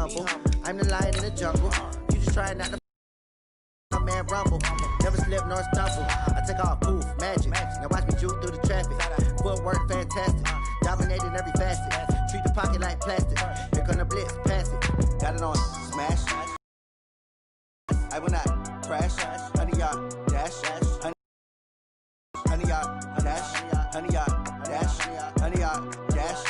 humble. I'm the lion in the jungle. You just trying not to my man rumble. Never slip nor stumble. I take off, poof, magic. Now watch me juke through the traffic. Footwork fantastic. Dominating every facet. Treat the pocket like plastic. Here come the blitz, pass it. Got it on smash. I will not crash. Honey yard dash. Honey yard dash. Honey yard dash. Honey yard dash.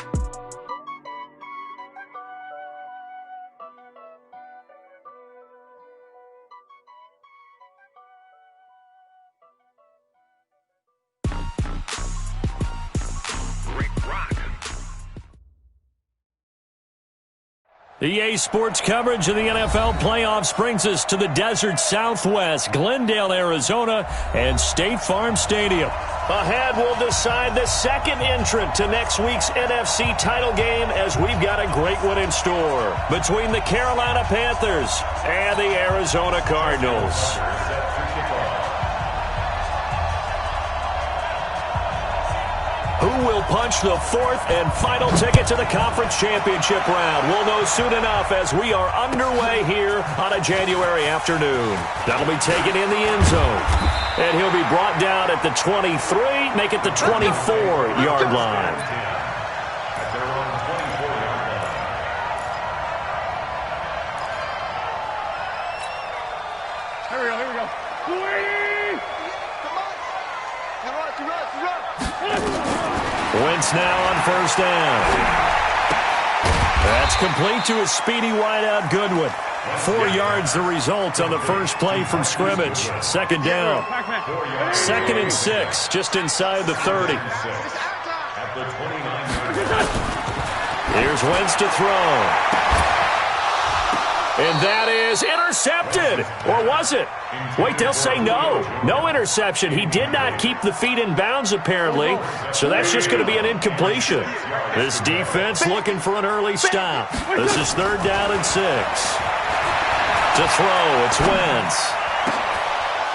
EA Sports coverage of the NFL playoffs brings us to the desert Southwest, Glendale, Arizona, and State Farm Stadium. Ahead, we'll decide the second entrant to next week's NFC title game as we've got a great one in store between the Carolina Panthers and the Arizona Cardinals. Who will punch the fourth and final ticket to the conference championship round? We'll know soon enough as we are underway here on a January afternoon. That'll be taken in the end zone. And he'll be brought down at the 23, make it the 24-yard line. Here we go. Wentz now on first down. That's complete to a speedy wideout Goodwin. 4 yards the result on the first play from scrimmage. Second down. 2nd and 6, just inside the 30. Here's Wentz to throw. And that is intercepted. Or was it? Wait, they'll say no. No interception. He did not keep the feet in bounds, apparently. So that's just going to be an incompletion. This defense looking for an early stop. This is 3rd down and 6. To throw, it's Wentz.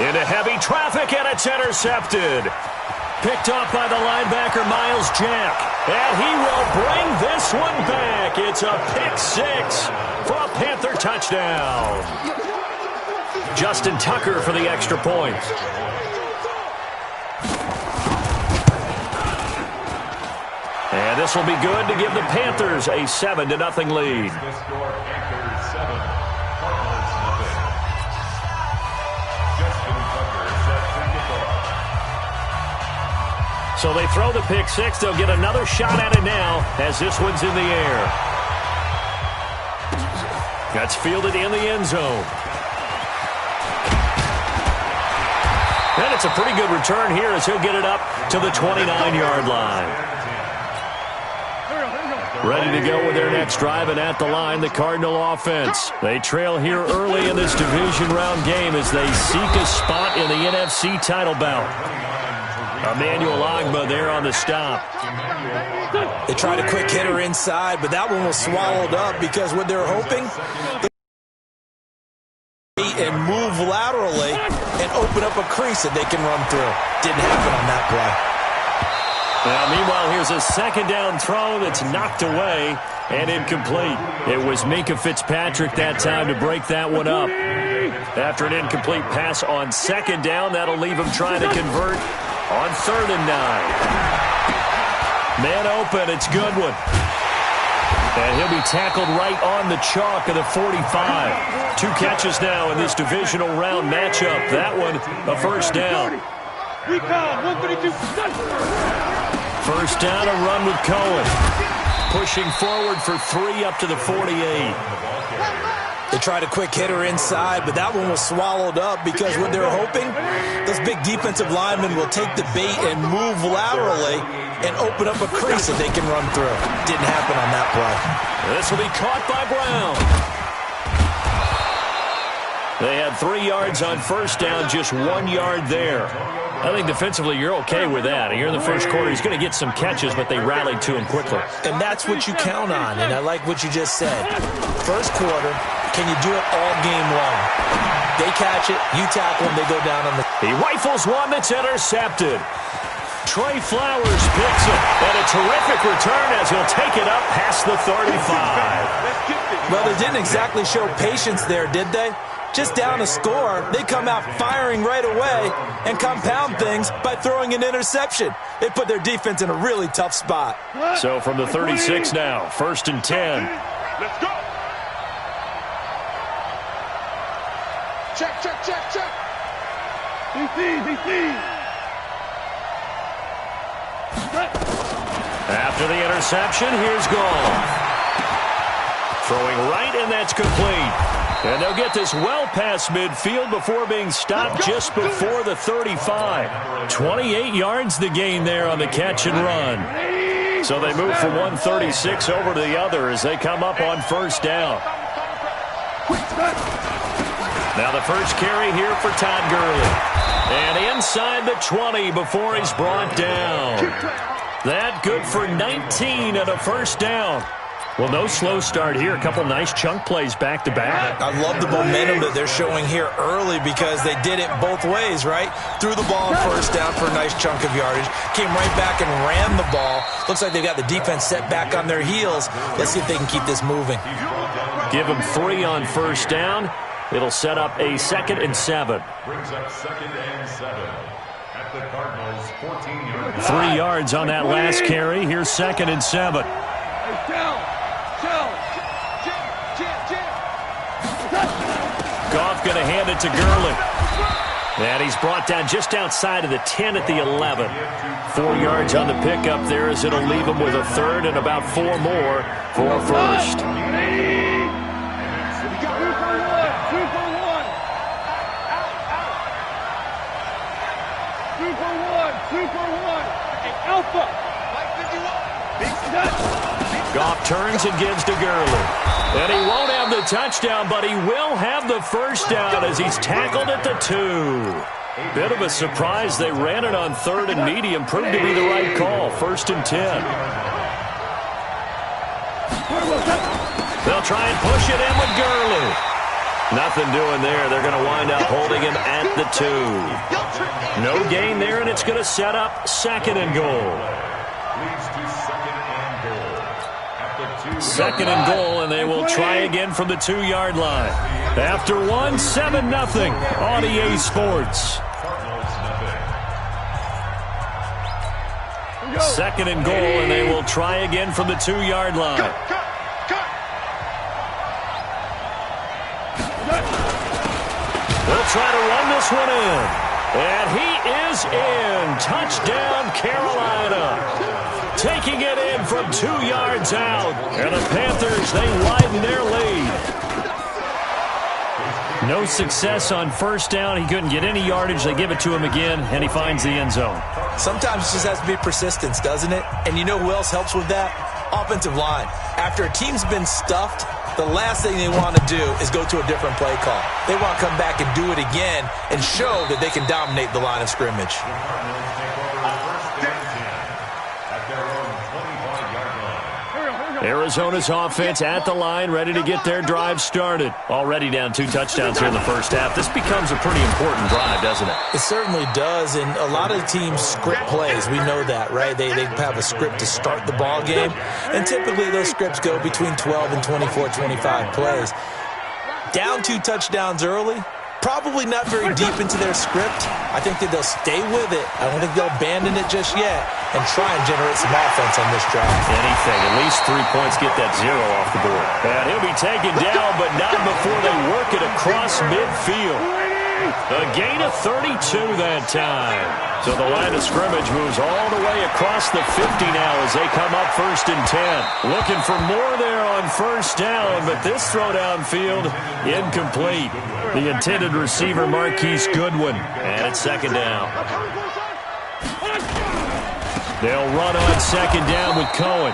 Into heavy traffic, and it's intercepted. Picked off by the linebacker, Miles Jack. And he will bring this one back. It's a pick 6 for a Panther touchdown. Justin Tucker for the extra point. And this will be good to give the Panthers a 7-0 lead. So they throw the pick 6. They'll get another shot at it now as this one's in the air. That's fielded in the end zone. And it's a pretty good return here as he'll get it up to the 29-yard line. Ready to go with their next drive, and at the line, the Cardinal offense. They trail here early in this division round game as they seek a spot in the NFC title bout. Emmanuel Ogbah there on the stop. They tried a quick hitter inside, but that one was swallowed up because what they're hoping, and move laterally and open up a crease that they can run through. Didn't happen on that play. Now, meanwhile, here's a 2nd down throw that's knocked away and incomplete. It was Minkah Fitzpatrick that time to break that one up. After an incomplete pass on 2nd down, that'll leave him trying to convert on 3rd and 9. Man open, it's Goodwin. And he'll be tackled right on the chalk of the 45. 2 catches now in this divisional round matchup. That one, a first down. First down, a run with Cohen. Pushing forward for 3 up to the 48. They tried a quick hitter inside, but that one was swallowed up because what they're hoping, those big defensive linemen will take the bait and move laterally and open up a crease that they can run through. Didn't happen on that play. This will be caught by Brown. They had 3 yards on first down, just 1 yard there. I think defensively you're okay with that. Here in the first quarter, he's going to get some catches, but they rallied to him quickly. And that's what you count on, and I like what you just said. First quarter, can you do it all game long? They catch it, you tackle them, they go down on the... He rifles one that's intercepted. Trey Flowers picks it, and a terrific return as he'll take it up past the 35. Well, they didn't exactly show patience there, did they? Just down a score, they come out firing right away and compound things by throwing an interception. They put their defense in a really tough spot. So from the 36 now, 1st and 10. Let's go. Check. DC. After the interception, here's Goff. Throwing right, and that's complete. And they'll get this well past midfield before being stopped just before the 35. 28 yards the gain there on the catch and run. So they move from 136 over to the other as they come up on 1st down. Now the first carry here for Todd Gurley. And inside the 20 before he's brought down. That good for 19 and a 1st down. Well, no slow start here. A couple nice chunk plays back-to-back. I love the momentum that they're showing here early because they did it both ways, right? Threw the ball on 1st down for a nice chunk of yardage. Came right back and ran the ball. Looks like they've got the defense set back on their heels. Let's see if they can keep this moving. Give them 3 on 1st down. It'll set up a 2nd and 7. Brings up 2nd and 7 at the Cardinals' 14-yard line. 3 yards on that last carry. Here's 2nd and 7. Goff going to hand it to Gurley. And he's brought down just outside of the 10 at the 11. 4 yards on the pickup there as it'll leave him with a 3rd and about 4 more for a 1st. Goff turns and gives to Gurley. And he won't have the touchdown, but he will have the 1st down as he's tackled at the 2. Bit of a surprise. They ran it on 3rd and medium. Proved to be the right call. 1st and 10. They'll try and push it in with Gurley. Nothing doing there. They're going to wind up holding him at the 2. No gain there, and it's going to set up 2nd and goal. 2nd and goal, and they will try again from the 2-yard line. After 1, 7-0 on EA Sports. 2nd and goal, and they will try again from the 2-yard line. They'll try to run this one in. And he is in. Touchdown, Carolina. Taking it in from 2 yards out. And the Panthers, they widen their lead. No success on 1st down. He couldn't get any yardage. They give it to him again, and he finds the end zone. Sometimes it just has to be persistence, doesn't it? And you know who else helps with that? Offensive line. After a team's been stuffed, the last thing they want to do is go to a different play call. They want to come back and do it again and show that they can dominate the line of scrimmage. Arizona's offense at the line, ready to get their drive started. Already down 2 touchdowns here in the 1st half. This becomes a pretty important drive, doesn't it? It certainly does, and a lot of teams script plays. We know that, right? They have a script to start the ball game, and typically those scripts go between 12 and 24, 25 plays. Down 2 touchdowns early, probably not very deep into their script. I think that they'll stay with it. I don't think they'll abandon it just yet and try and generate some offense on this drive. Anything. At least 3 points, get that 0 off the board. And he'll be taken down, but not before they work it across midfield. A gain of 32 that time. So the line of scrimmage moves all the way across the 50 now as they come up 1st and 10. Looking for more there on 1st down, but this throw downfield incomplete. The intended receiver, Marquise Goodwin. And it's 2nd down. They'll run on 2nd down with Cohen.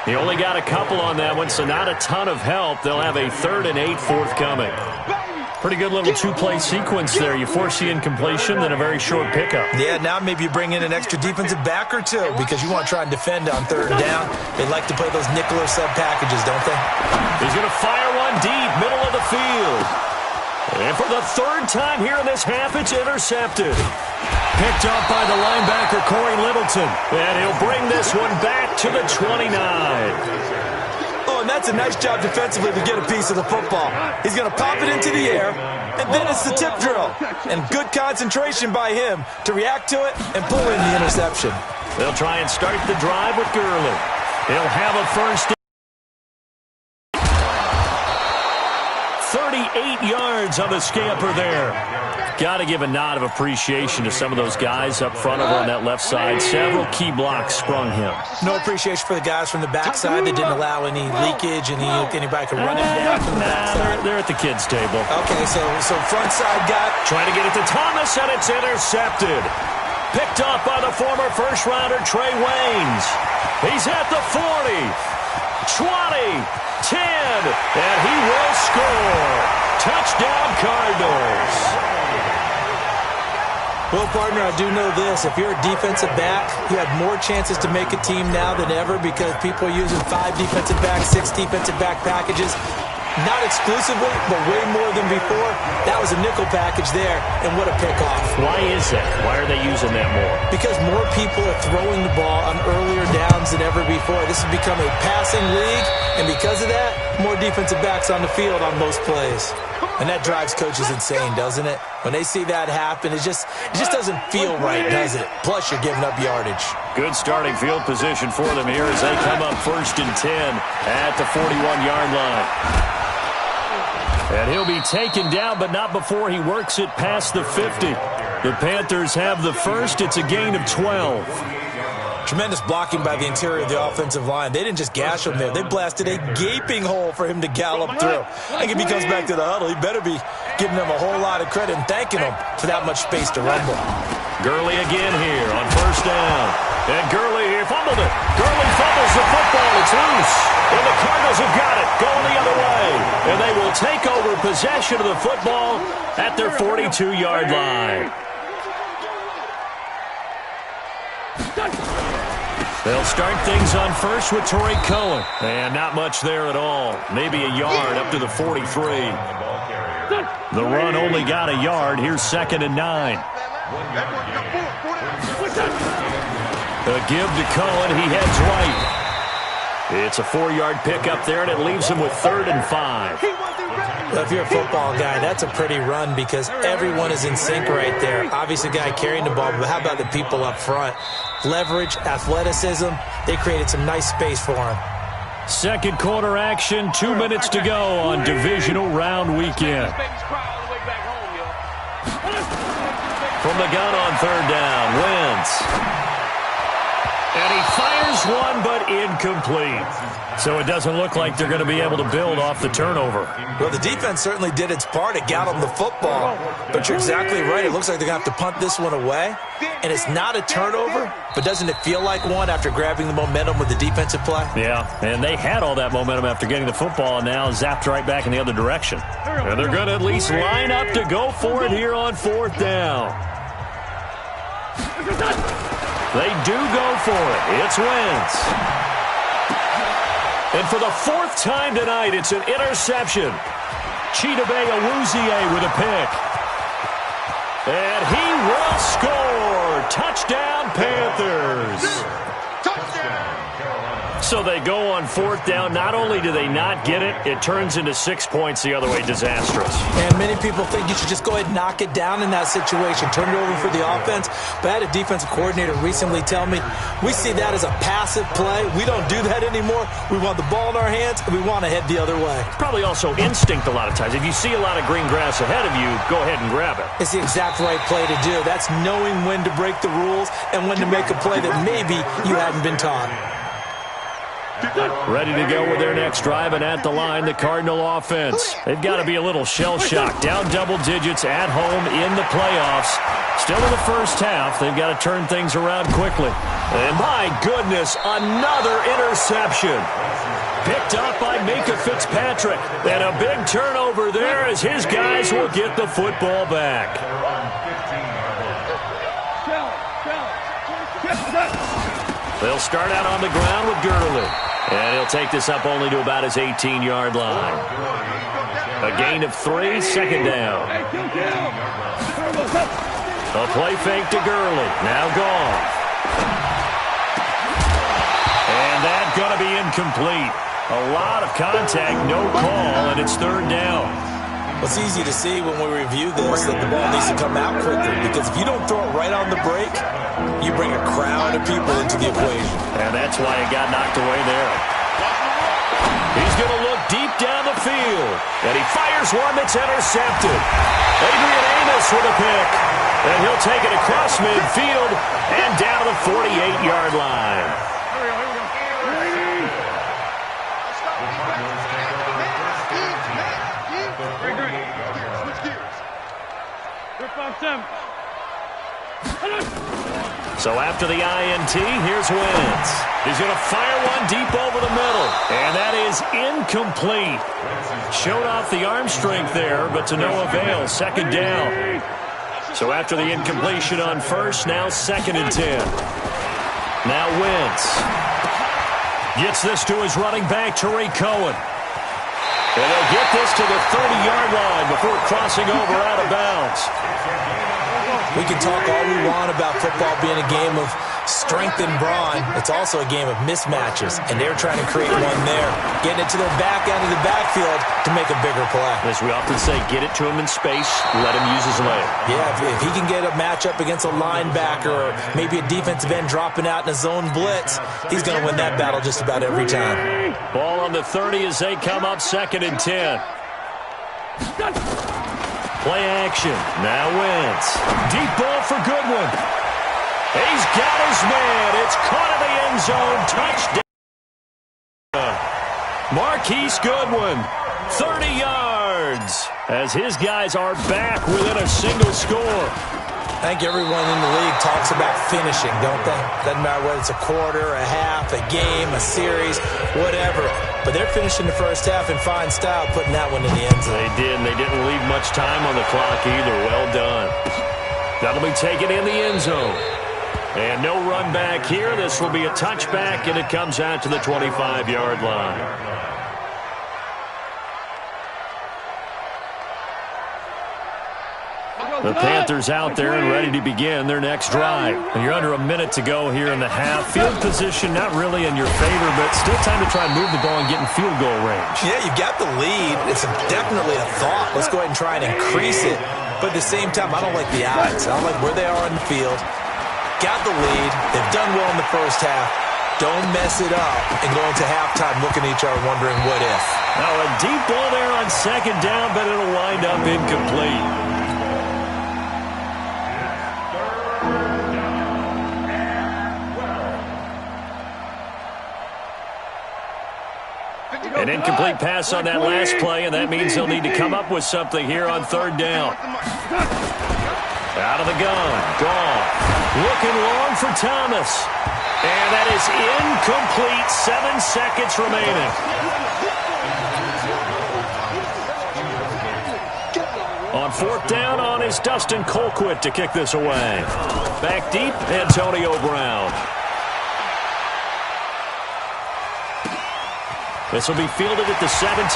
He only got a couple on that one, so not a ton of help. They'll have a 3rd and 8 forthcoming. Pretty good little 2-play sequence there. You force the incompletion, then a very short pickup. Yeah, now maybe you bring in an extra defensive back or 2 because you want to try and defend on 3rd down. They like to play those nickel or sub packages, don't they? He's going to fire one deep, middle of the field. And for the 3rd time here in this half, it's intercepted. Picked up by the linebacker, Corey Littleton. And he'll bring this one back to the 29. Oh, and that's a nice job defensively to get a piece of the football. He's going to pop it into the air, and then it's the tip drill. And good concentration by him to react to it and pull in the interception. They'll try and start the drive with Gurley. He'll have a first. 38 yards on the scamper there. Got to give a nod of appreciation to some of those guys up front over on that left side. Several key blocks sprung him. No appreciation for the guys from the backside that didn't allow any leakage and anybody could run him down from the backside. They're at the kids' table. Okay, so front side guy. Trying to get it to Thomas, and it's intercepted. Picked up by the former first-rounder Trey Waynes. He's at the 40, 20, 10, and he will score. Touchdown, Cardinals. Well, partner, I do know this. If you're a defensive back, you have more chances to make a team now than ever because people are using 5 defensive backs, 6 defensive back packages. Not exclusively, but way more than before. That was a nickel package there, and what a pickoff. Why is that? Why are they using that more? Because more people are throwing the ball on earlier downs than ever before. This has become a passing league, and because of that, more defensive backs on the field on most plays. And that drives coaches insane, doesn't it? When they see that happen, it just doesn't feel right, does it? Plus, you're giving up yardage. Good starting field position for them here as they come up 1st and 10 at the 41-yard line. And he'll be taken down, but not before he works it past the 50. The Panthers have the first. It's a gain of 12. Tremendous blocking by the interior of the offensive line. They didn't just gash him there. They blasted a gaping hole for him to gallop through. I think if he comes back to the huddle, he better be giving them a whole lot of credit and thanking them for that much space to rumble. Gurley again here on 1st down. And Gurley here fumbled it. Gurley fumbles the football. It's loose. And the Cardinals have got it going the other way. And they will take over possession of the football at their 42-yard line. They'll start things on first with Torrey Cohen. And not much there at all. Maybe a yard up to the 43. The run only got a yard. Here's 2nd and 9. A give to Cohen. He heads right. It's a 4-yard pickup there, and it leaves him with 3rd and 5. Well, if you're a football guy, that's a pretty run because everyone is in sync right there. Obviously, the guy carrying the ball, but how about the people up front? Leverage, athleticism, they created some nice space for him. Second quarter action, 2 minutes to go on divisional round weekend. From the gun on 3rd down, Wentz. And he fires one, but incomplete. So it doesn't look like they're going to be able to build off the turnover. Well, the defense certainly did its part. It got them the football. But you're exactly right. It looks like they're going to have to punt this one away. And it's not a turnover, but doesn't it feel like one after grabbing the momentum with the defensive play? Yeah, and they had all that momentum after getting the football and now zapped right back in the other direction. And they're going to at least line up to go for it here on 4th down. They do go for it. It's Wentz. And for the 4th time tonight, it's an interception. Chidobe Awuzie with a pick. And he will score. Touchdown, Panthers. So they go on 4th down. Not only do they not get it, it turns into 6 points the other way. Disastrous. And many people think you should just go ahead and knock it down in that situation. Turn it over for the offense. But I had a defensive coordinator recently tell me, we see that as a passive play. We don't do that anymore. We want the ball in our hands, and we want to head the other way. Probably also instinct a lot of times. If you see a lot of green grass ahead of you, go ahead and grab it. It's the exact right play to do. That's knowing when to break the rules and when to make a play that maybe you hadn't been taught. Ready to go with their next drive, and at the line, the Cardinal offense. They've got to be a little shell-shocked. Down double digits at home in the playoffs. Still in the first half. They've got to turn things around quickly. And my goodness, another interception. Picked up by Minka Fitzpatrick. And a big turnover there as his guys will get the football back. They'll start out on the ground with Gurley. And he'll take this up only to about his 18-yard line. A gain of 3, 2nd down. A play fake to Gurley. Now gone. And that's going to be incomplete. A lot of contact, no call, and it's third down. It's easy to see when we review this that the ball needs to come out quicker, because if you don't throw it right on the break, you bring a crowd of people into the equation. And that's why it got knocked away there. He's going to look deep down the field, and he fires one that's intercepted. Adrian Amos with a pick, and he'll take it across midfield and down to the 48-yard line. So after the INT, here's Wentz. He's going to fire one deep over the middle, and that is incomplete. Showed off the arm strength there, but to no avail. Second down. So after the incompletion on first, now 2nd and 10. Now Wentz gets this to his running back, Tariq Cohen. And they'll get this to the 30-yard line before crossing over out of bounds. We can talk all we want about football being a game of strength and brawn. It's also a game of mismatches, and they're trying to create one there, getting it to their back end of the backfield to make a bigger play. As we often say, get it to him in space, let him use his leg. Yeah, if he can get a matchup against a linebacker or maybe a defensive end dropping out in a zone blitz, he's going to win that battle just about every time. Ball on the 30 as they come up 2nd and 10. Play action. Now Wentz. Deep ball for Goodwin. He's got his man. It's caught in the end zone. Touchdown. Marquise Goodwin. 30 yards. As his guys are back within a single score. I think everyone in the league talks about finishing, don't they? Doesn't matter whether it's a quarter, a half, a game, a series, whatever. But they're finishing the first half in fine style, putting that one in the end zone. They did, and they didn't leave much time on the clock either. Well done. That'll be taken in the end zone. And no run back here. This will be a touchback, and it comes out to the 25-yard line. The Panthers out there and ready to begin their next drive. And you're under a minute to go here in the half. Field position not really in your favor, but still time to try and move the ball and get in field goal range. Yeah, you got the lead. It's definitely a thought. Let's go ahead and try and increase it. But at the same time, I don't like the odds. I don't like where they are on the field. Got the lead. They've done well in the first half. Don't mess it up and go into halftime looking at each other wondering what if. Now a deep ball there on 2nd down, but it'll wind up incomplete. An incomplete pass on that last play, and that means they'll need to come up with something here on 3rd down. Out of the gun. Gone. Looking long for Thomas. And that is incomplete. 7 seconds remaining. On 4th down on is Dustin Colquitt to kick this away. Back deep, Antonio Brown. This will be fielded at the 17.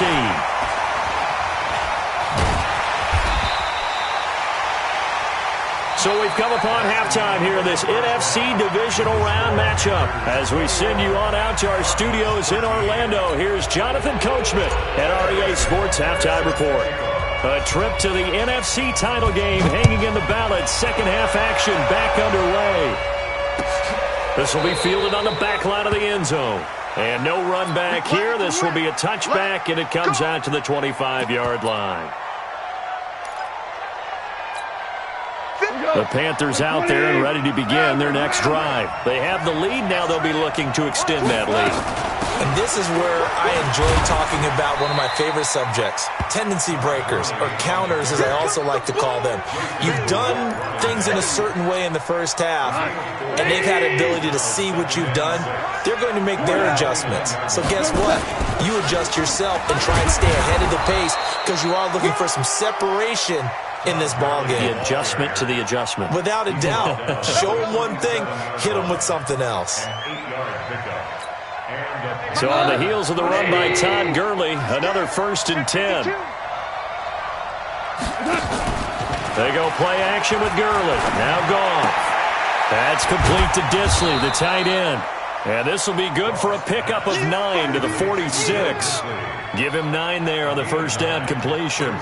So we've come upon halftime here in this NFC Divisional Round matchup. As we send you on out to our studios in Orlando, here's Jonathan Coachman at REA Sports Halftime Report. A trip to the NFC title game hanging in the balance. Second half action back underway. This will be fielded on the back line of the end zone. And no run back here. This will be a touchback, and it comes out to the 25-yard line. The Panthers out there and ready to begin their next drive. They have the lead. Now they'll be looking to extend that lead. And this is where I enjoy talking about one of my favorite subjects, tendency breakers, or counters as I also like to call them. You've done things in a certain way in the first half, and they've had ability to see what you've done. They're going to make their adjustments. So guess what? You adjust yourself and try and stay ahead of the pace because you are looking for some separation in this ball game. The adjustment to the adjustment. Without a doubt. Show them one thing, hit them with something else. So on the heels of the run by Todd Gurley, another 1st and 10. They go play action with Gurley. Now gone. That's complete to Disley, the tight end. And this will be good for a pickup of 9 to the 46. Give him 9 there on the first down completion.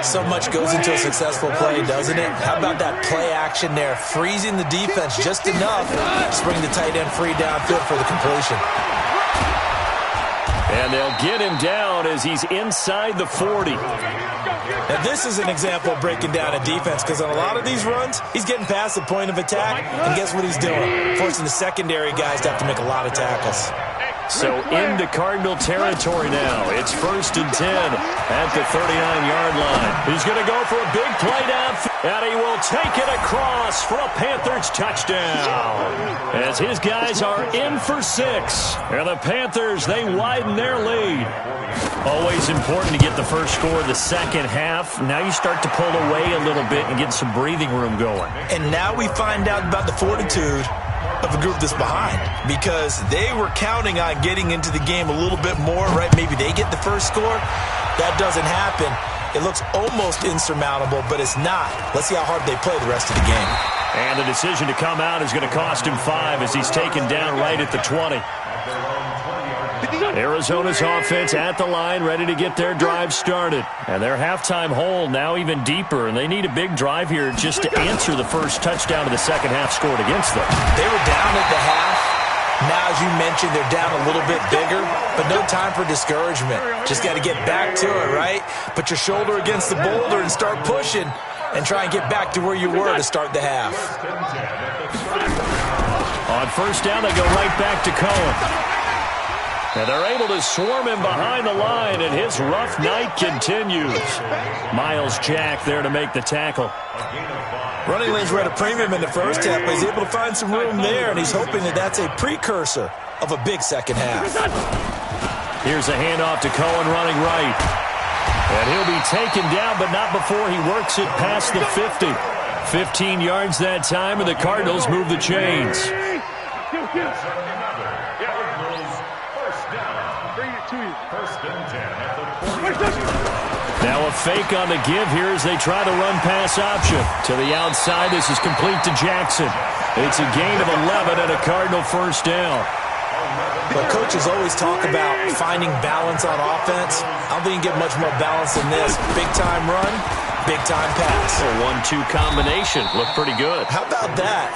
So much goes into a successful play, doesn't it? How about that play action there, freezing the defense just enough to bring the tight end free downfield for the completion. And they'll get him down as he's inside the 40. Now, this is an example of breaking down a defense, because on a lot of these runs, he's getting past the point of attack, and guess what he's doing? Forcing the secondary guys to have to make a lot of tackles. So into Cardinal territory now. It's 1st and 10 at the 39-yard line. He's going to go for a big play downfield, and he will take it across for a Panthers touchdown. As his guys are in for 6. And the Panthers, they widen their lead. Always important to get the first score of the second half. Now you start to pull away a little bit and get some breathing room going. And now we find out about the fortitude of a group that's behind, because they were counting on getting into the game a little bit more, right? Maybe they get the first score. That doesn't happen. It looks almost insurmountable, but it's not. Let's see how hard they play the rest of the game. And the decision to come out is going to cost him 5 as he's taken down right at the 20. Arizona's offense at the line, ready to get their drive started. And their halftime hole now even deeper, and they need a big drive here just to answer the first touchdown of the second half scored against them. They were down at the half. Now, as you mentioned, they're down a little bit bigger, but no time for discouragement. Just got to get back to it, right? Put your shoulder against the boulder and start pushing, and try and get back to where you were to start the half. On first down, they go right back to Cohen. And they're able to swarm him behind the line, and his rough night continues. Miles Jack there to make the tackle. Running lanes were at a premium in the first half, but he's able to find some room there, and he's hoping that that's a precursor of a big second half. Here's a handoff to Cohen running right. And he'll be taken down, but not before he works it past the 50. 15 yards that time, and the Cardinals move the chains. Now a fake on the give here as they try to run pass option. To the outside, this is complete to Jackson. It's a gain of 11 and a Cardinal first down. But coaches always talk about finding balance on offense. I don't think you can get much more balance than this. Big-time run, big-time pass. A 1-2 combination. Looked pretty good. How about that?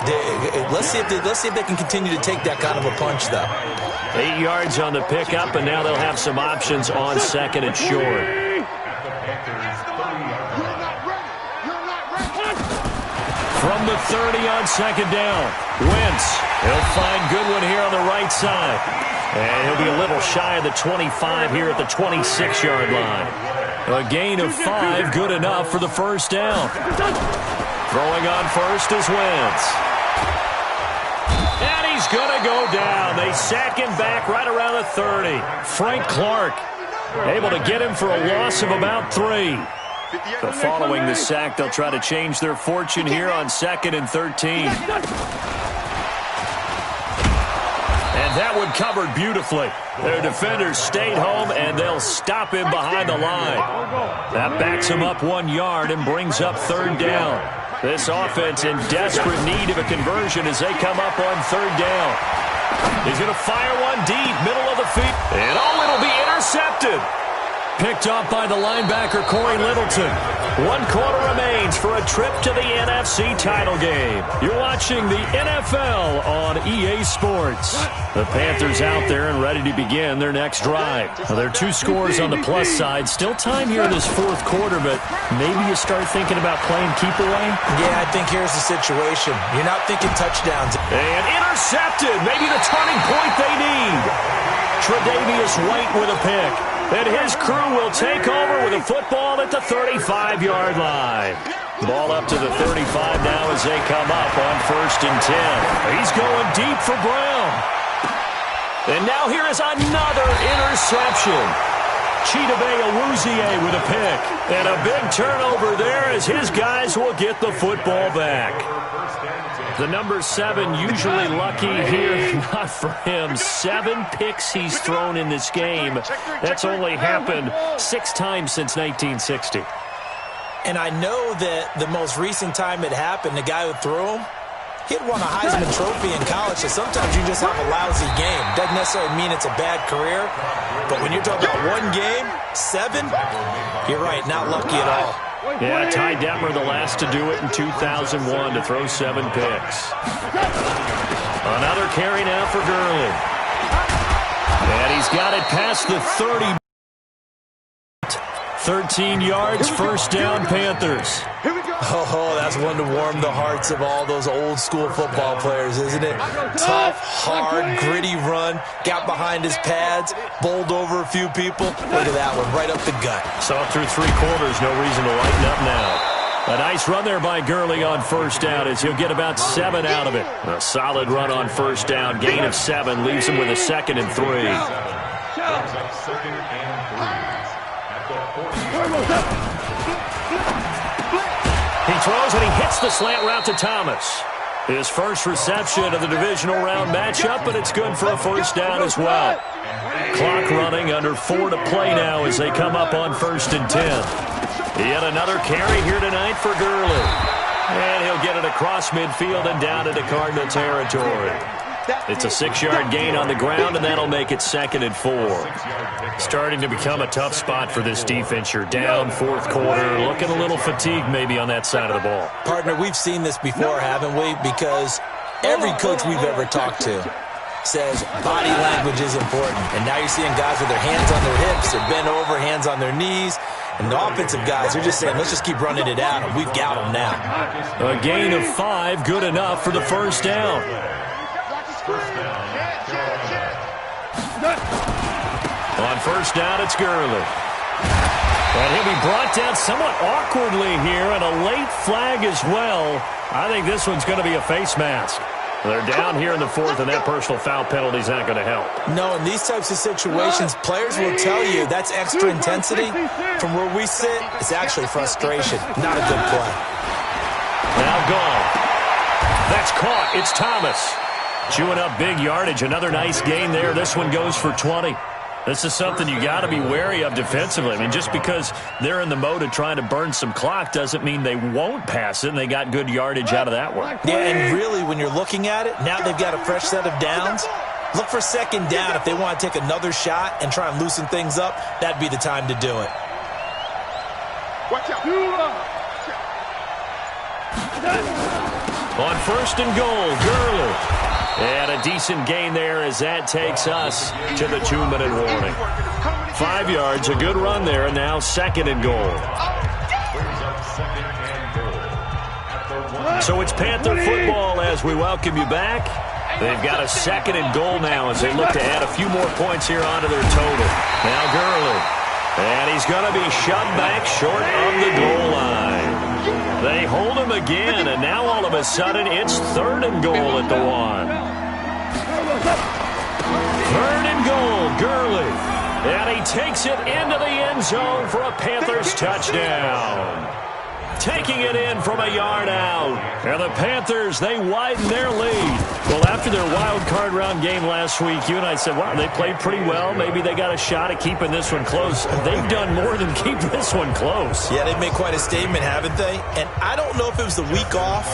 Let's see if they can continue to take that kind of a punch, though. 8 yards on the pickup, and now they'll have some options on second and short. From the 30 on second down, Wentz. He'll find Goodwin here on the right side. And he'll be a little shy of the 25 here at the 26-yard line. A gain of 5, good enough for the first down. Throwing on first is Wentz. And he's going to go down. They sack him back right around the 30. Frank Clark able to get him for a loss of about 3. So following the sack, they'll try to change their fortune here on 2nd and 13. And that one covered beautifully. Their defenders stayed home, and they'll stop him behind the line. That backs him up 1 yard and brings up third down. This offense in desperate need of a conversion as they come up on third down. He's going to fire one deep, middle of the field. And it'll be intercepted. Picked off by the linebacker, Corey Littleton. 1 quarter remains for a trip to the NFC title game. You're watching the NFL on EA Sports. The Panthers out there and ready to begin their next drive. Now, there are 2 scores on the plus side. Still time here in this fourth quarter, but maybe you start thinking about playing keep away? Yeah, I think here's the situation. You're not thinking touchdowns. And intercepted. Maybe the turning point they need. Tre'Davious White with a pick. And his crew will take over with a football at the 35-yard line. Ball up to the 35 now as they come up on 1st and 10. He's going deep for Brown. And now here is another interception. Chidobe Awuzie with a pick. And a big turnover there as his guys will get the football back. The number 7 usually lucky here. Not for him. 7 picks he's thrown in this game. That's only happened 6 times since 1960. And I know that the most recent time it happened, the guy who threw him, He had won a Heisman Trophy in college, so sometimes you just have a lousy game. Doesn't necessarily mean it's a bad career, but when you're talking about one game, 7, you're right, not lucky at all. Yeah, Ty Detmer, the last to do it in 2001, to throw 7 picks. Another carry now for Gurley. And he's got it past the 30. 13 yards, first down, Panthers. Oh, that's one to warm the hearts of all those old-school football players, isn't it? Tough, hard, gritty run, got behind his pads, bowled over a few people. Look at that one, right up the gut. Saw through 3 quarters, no reason to lighten up now. A nice run there by Gurley on first down as he'll get about 7 out of it. A solid run on first down, gain of 7, leaves him with a 2nd and 3. He throws and he hits the slant route to Thomas. His first reception of the divisional round matchup, but it's good for a first down as well. Clock running, under 4 to play now as they come up on 1st and 10. Yet another carry here tonight for Gurley. And he'll get it across midfield and down into Cardinal territory. It's a 6-yard gain on the ground, and that'll make it 2nd and 4. Starting to become a tough spot for this defense. You're down 4th quarter, looking a little fatigued maybe on that side of the ball. Partner, we've seen this before, haven't we? Because every coach we've ever talked to says body language is important. And now you're seeing guys with their hands on their hips, they're bent over, hands on their knees. And the offensive guys are just saying, let's just keep running it out, and we've got them now. A gain of 5, good enough for the first down. On first down, it's Gurley. And he'll be brought down somewhat awkwardly here, and a late flag as well. I think this one's going to be a face mask. They're down here in the 4th, and that personal foul penalty is not going to help. No, in these types of situations, players will tell you that's extra intensity. From where we sit, it's actually frustration, not a good play. Now gone. That's caught. It's Thomas. Chewing up big yardage. Another nice gain there. This one goes for 20. This is something you got to be wary of defensively. I mean, just because they're in the mode of trying to burn some clock doesn't mean they won't pass it, and they got good yardage out of that one. Yeah, and really, when you're looking at it, now they've got a fresh set of downs. Look for 2nd down. If they want to take another shot and try and loosen things up, that'd be the time to do it. Watch out. On 1st and goal, Gurley. And a decent gain there as that takes us to the 2-minute warning. 5 yards, a good run there, and now 2nd and goal. So it's Panther football as we welcome you back. They've got a 2nd and goal now as they look to add a few more points here onto their total. Now Gurley. And he's going to be shoved back short of the goal line. They hold him again, and now all of a sudden it's 3rd and goal at the 1. 3rd and goal, Gurley. And he takes it into the end zone for a Panthers touchdown. Taking it in from a yard out. And the Panthers, they widen their lead. Well, after their wild card round game last week, you and I said, wow, they played pretty well. Maybe they got a shot at keeping this one close. They've done more than keep this one close. Yeah, they've made quite a statement, haven't they? And I don't know if it was the week off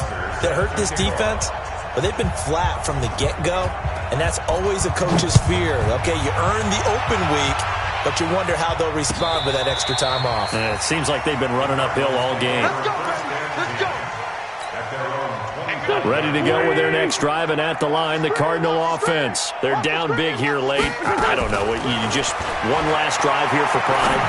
that hurt this defense, but they've been flat from the get-go, and that's always a coach's fear. Okay, you earn the open week, but you wonder how they'll respond with that extra time off. It seems like they've been running uphill all game. Let's go. Ready to go with their next drive, and at the line, the Cardinal offense. They're down big here late. I don't know. You just one last drive here for pride.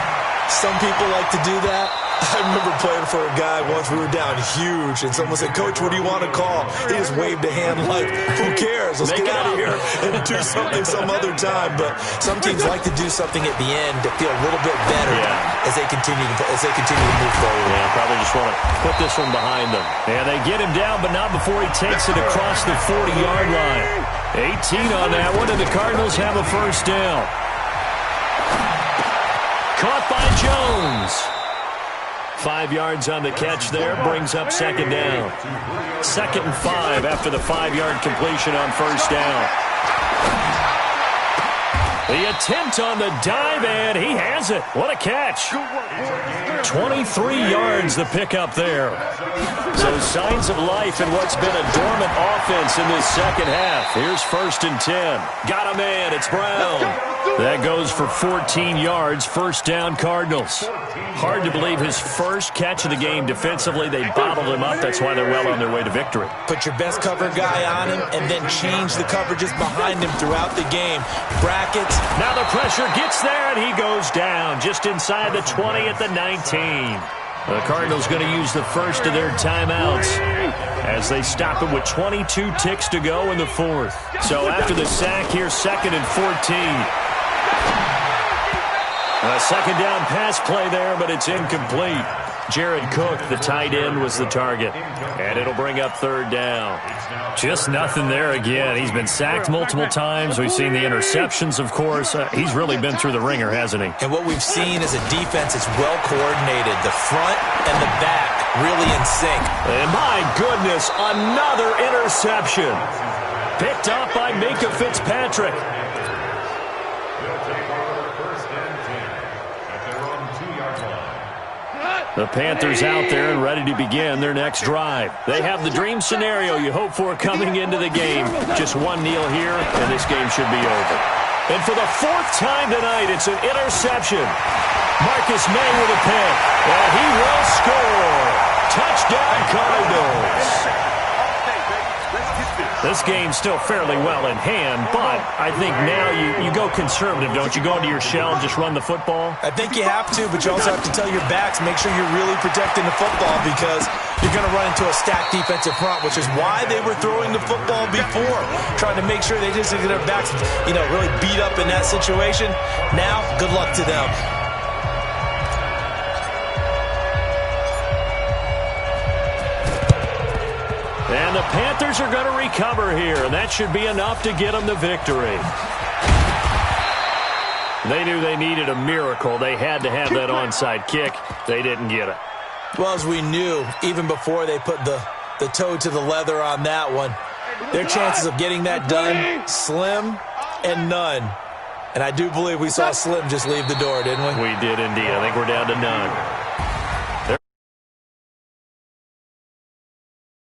Some people like to do that. I remember playing for a guy once. We were down huge, and someone said, "Coach, what do you want to call?" He just waved a hand like, "Who cares? Let's get out of here and do something some other time." But some teams like to do something at the end to feel a little bit better as they continue to move forward. Yeah, probably just want to put this one behind them. And they get him down, but not before he takes it across the 40-yard line. 18 on that one, and the Cardinals have a first down. Caught by Jones. 5 yards on the catch there, brings up second down. 2nd and 5 after the 5-yard completion on first down. The attempt on the dive, and he has it. What a catch. 23 yards the pickup there. So signs of life in what's been a dormant offense in this second half. Here's 1st and 10. Got a man. It's Brown. That goes for 14 yards. First down, Cardinals. Hard to believe his first catch of the game defensively. They bottled him up. That's why they're well on their way to victory. Put your best cover guy on him and then change the coverages behind him throughout the game. Brackets. Now the pressure gets there, and he goes down just inside the 20 at the 19. The Cardinals going to use the first of their timeouts as they stop it with 22 ticks to go in the 4th. So after the sack, here's 2nd and 14. A second down pass play there, but it's incomplete. Jared Cook, the tight end, was the target. And it'll bring up 3rd down. Just nothing there again. He's been sacked multiple times. We've seen the interceptions, of course. He's really been through the ringer, hasn't he? And what we've seen is a defense that's well coordinated. The front and the back really in sync. And my goodness, another interception. Picked up by Minkah Fitzpatrick. The Panthers out there and ready to begin their next drive. They have the dream scenario you hope for coming into the game. Just one kneel here, and this game should be over. And for the 4th time tonight, it's an interception. Marcus May with a pick, and he will score. Touchdown, Cardinals. This game's still fairly well in hand, but I think now you go conservative, don't you? Go into your shell and just run the football? I think you have to, but you also have to tell your backs, make sure you're really protecting the football because you're going to run into a stacked defensive front, which is why they were throwing the football before, trying to make sure they just get their backs, really beat up in that situation. Now, good luck to them. And the Panthers are going to recover here, and that should be enough to get them the victory. They knew they needed a miracle. They had to have that onside kick. They didn't get it. Well, as we knew, even before they put the toe to the leather on that one, their chances of getting that done, slim and none. And I do believe we saw Slim just leave the door, didn't we? We did indeed. I think we're down to none.